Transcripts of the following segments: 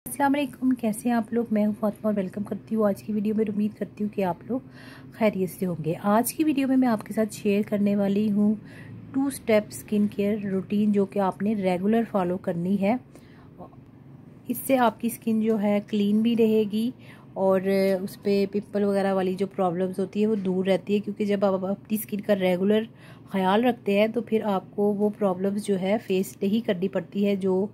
अस्सलाम वालेकुम, कैसे हैं आप लोग। मैं हूं फातिमा और वेलकम करती हूं आज की वीडियो में। उम्मीद करती हूं कि आप लोग खैरियत से होंगे। आज की वीडियो में मैं आपके साथ शेयर करने वाली हूं 2 स्टेप स्किन केयर रूटीन जो कि आपने रेगुलर फॉलो करनी है। इससे आपकी स्किन जो है क्लीन भी रहेगी और उस पर पिंपल वगैरह वाली जो प्रॉब्लम्स होती है वो दूर रहती है, क्योंकि जब आप अपनी स्किन का रेगुलर ख्याल रखते हैं तो फिर आपको वो प्रॉब्लम्स जो है फेस नहीं करनी पड़ती है। जो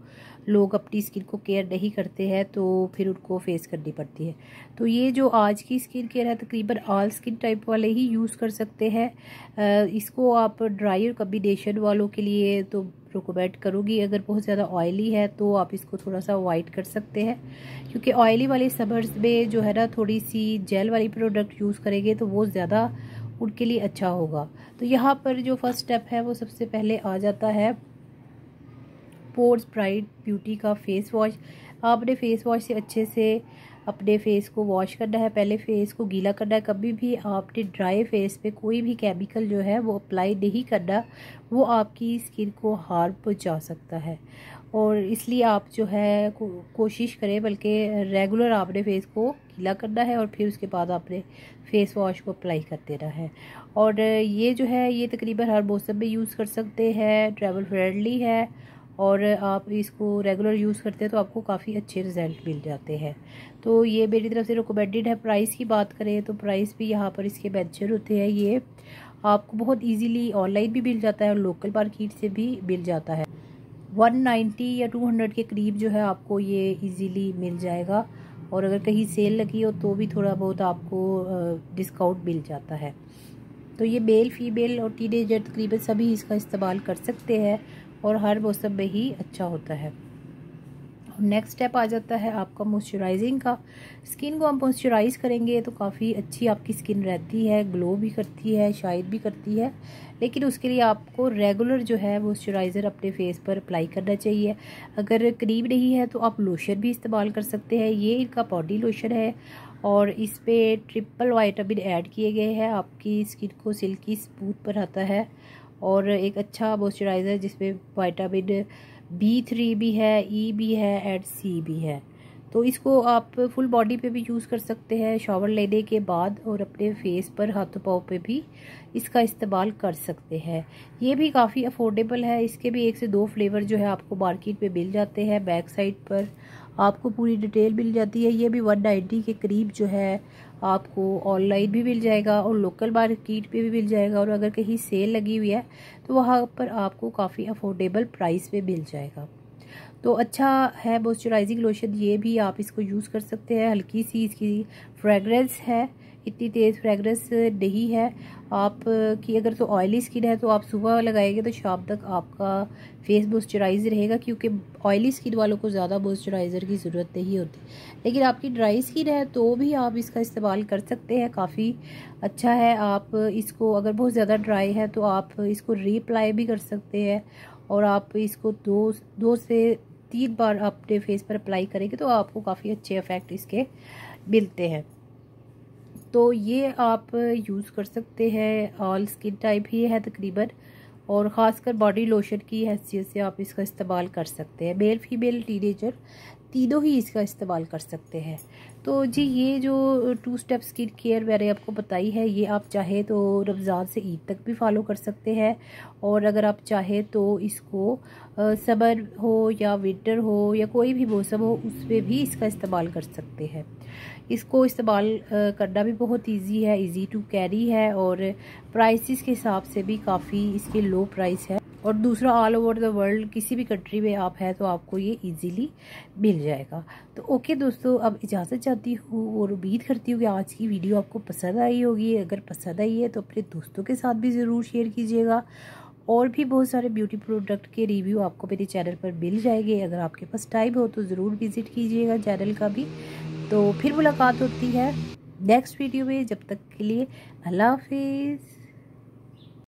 लोग अपनी स्किन को केयर नहीं करते हैं तो फिर उनको फेस करनी पड़ती है। तो ये जो आज की स्किन केयर है तकरीबन ऑल स्किन टाइप वाले ही यूज़ कर सकते हैं। इसको आप ड्राई और कॉम्बिनेशन वालों के लिए तो रिकमेंड करूँगी। अगर बहुत ज़्यादा ऑयली है तो आप इसको थोड़ा सा अवॉइड कर सकते हैं, क्योंकि ऑयली वाले समर्स में जो है ना थोड़ी सी जेल वाली प्रोडक्ट यूज़ करेंगे तो वो ज़्यादा उनके लिए अच्छा होगा। तो यहाँ पर जो फर्स्ट स्टेप है वो सबसे पहले आ जाता है पोर्स ब्राइट ब्यूटी का फेस वॉश। आपने फेस वॉश से अच्छे से अपने फेस को वॉश करना है। पहले फेस को गीला करना है। कभी भी आपने ड्राई फेस पे कोई भी केमिकल जो है वो अप्लाई नहीं करना, वो आपकी स्किन को हार्म पहुंचा सकता है। और इसलिए आप जो है कोशिश करें, बल्कि रेगुलर आपने फेस को गीला करना है और फिर उसके बाद आपने फेस वॉश को अप्लाई कर देना है। और ये जो है ये तकरीबन हर मौसम में यूज़ कर सकते हैं, ट्रैवल फ्रेंडली है और आप इसको रेगुलर यूज़ करते हैं तो आपको काफ़ी अच्छे रिजल्ट मिल जाते हैं। तो ये मेरी तरफ से रिकमेंडेड है। प्राइस की बात करें तो प्राइस भी यहाँ पर इसके मेंशन होते हैं। ये आपको बहुत इजीली ऑनलाइन भी मिल जाता है और लोकल मार्केट से भी मिल जाता है। 190 या 200 के करीब जो है आपको ये इजीली मिल जाएगा, और अगर कहीं सेल लगी हो तो भी थोड़ा बहुत आपको डिस्काउंट मिल जाता है। तो ये मेल फीमेल और टीनेजर तकरीबन सभी इसका इस्तेमाल कर सकते हैं और हर मौसम में ही अच्छा होता है। नेक्स्ट स्टेप आ जाता है आपका मॉइस्चराइजिंग का। स्किन को हम मॉइस्चराइज करेंगे तो काफ़ी अच्छी आपकी स्किन रहती है, ग्लो भी करती है, शाइन भी करती है। लेकिन उसके लिए आपको रेगुलर जो है मॉइस्चराइज़र अपने फेस पर अप्लाई करना चाहिए। अगर क्रीम नहीं है तो आप लोशन भी इस्तेमाल कर सकते हैं। ये इनका बॉडी लोशन है और इस पर ट्रिपल विटामिन ऐड किए गए हैं। आपकी स्किन को सिल्की स्मूथ बनाता है और एक अच्छा मॉइस्चराइज़र जिसमें विटामिन B3 भी है, E भी है एंड C भी है। तो इसको आप फुल बॉडी पे भी यूज़ कर सकते हैं शावर लेने के बाद, और अपने फेस पर हाथों पाँव पे भी इसका इस्तेमाल कर सकते हैं। ये भी काफ़ी अफोर्डेबल है। इसके भी 1 से 2 फ्लेवर जो है आपको मार्केट में मिल जाते हैं। बैक साइड पर आपको पूरी डिटेल मिल जाती है। ये भी 190 के करीब जो है आपको ऑनलाइन भी मिल जाएगा और लोकल मार्केट पे भी मिल जाएगा। और अगर कहीं सेल लगी हुई है तो वहाँ पर आपको काफ़ी अफोर्डेबल प्राइस पे मिल जाएगा। तो अच्छा है मॉइस्चराइजिंग लोशन, ये भी आप इसको यूज़ कर सकते हैं। हल्की सी इसकी फ्रेगरेंस है, इतनी तेज़ फ्रेगरेंस नहीं है। आप की अगर तो ऑयली स्किन है तो आप सुबह लगाएंगे तो शाम तक आपका फेस मॉइस्चराइज रहेगा, क्योंकि ऑयली स्किन वालों को ज़्यादा मॉइस्चराइज़र की ज़रूरत नहीं होती। लेकिन आपकी ड्राई स्किन है तो भी आप इसका इस्तेमाल कर सकते हैं, काफ़ी अच्छा है। आप इसको अगर बहुत ज़्यादा ड्राई है तो आप इसको रीअप्लाई भी कर सकते हैं, और आप इसको दो से 3 बार अपने फेस पर अप्लाई करेंगे तो आपको काफ़ी अच्छे इफ़ेक्ट इसके मिलते हैं। तो ये आप यूज़ कर सकते हैं, ऑल स्किन टाइप ही है तकरीबन, और ख़ासकर बॉडी लोशन की हैसियत से आप इसका इस्तेमाल कर सकते हैं। मेल फीमेल टीनेजर तीनों ही इसका इस्तेमाल कर सकते हैं। तो जी ये जो 2 स्टेप स्किन केयर मैंने आपको बताई है, ये आप चाहे तो रमज़ान से ईद तक भी फॉलो कर सकते हैं, और अगर आप चाहे तो इसको समर हो या विंटर हो या कोई भी मौसम हो उसमें भी इसका इस्तेमाल कर सकते हैं। इसको इस्तेमाल करना भी बहुत इजी है, इजी टू कैरी है, और प्राइसेस के हिसाब से भी काफ़ी इसके लो प्राइस है। और दूसरा ऑल ओवर द वर्ल्ड किसी भी कंट्री में आप हैं तो आपको ये इजीली मिल जाएगा। तो ओके दोस्तों, अब इजाज़त चाहती हूँ और उम्मीद करती हूँ कि आज की वीडियो आपको पसंद आई होगी। अगर पसंद आई है तो अपने दोस्तों के साथ भी ज़रूर शेयर कीजिएगा। और भी बहुत सारे ब्यूटी प्रोडक्ट के रिव्यू आपको मेरे चैनल पर मिल जाएंगे। अगर आपके पास टाइम हो तो ज़रूर विज़िट कीजिएगा चैनल का भी। तो फिर मुलाकात होती है नेक्स्ट वीडियो में। जब तक के लिए अल्लाह हाफिज़।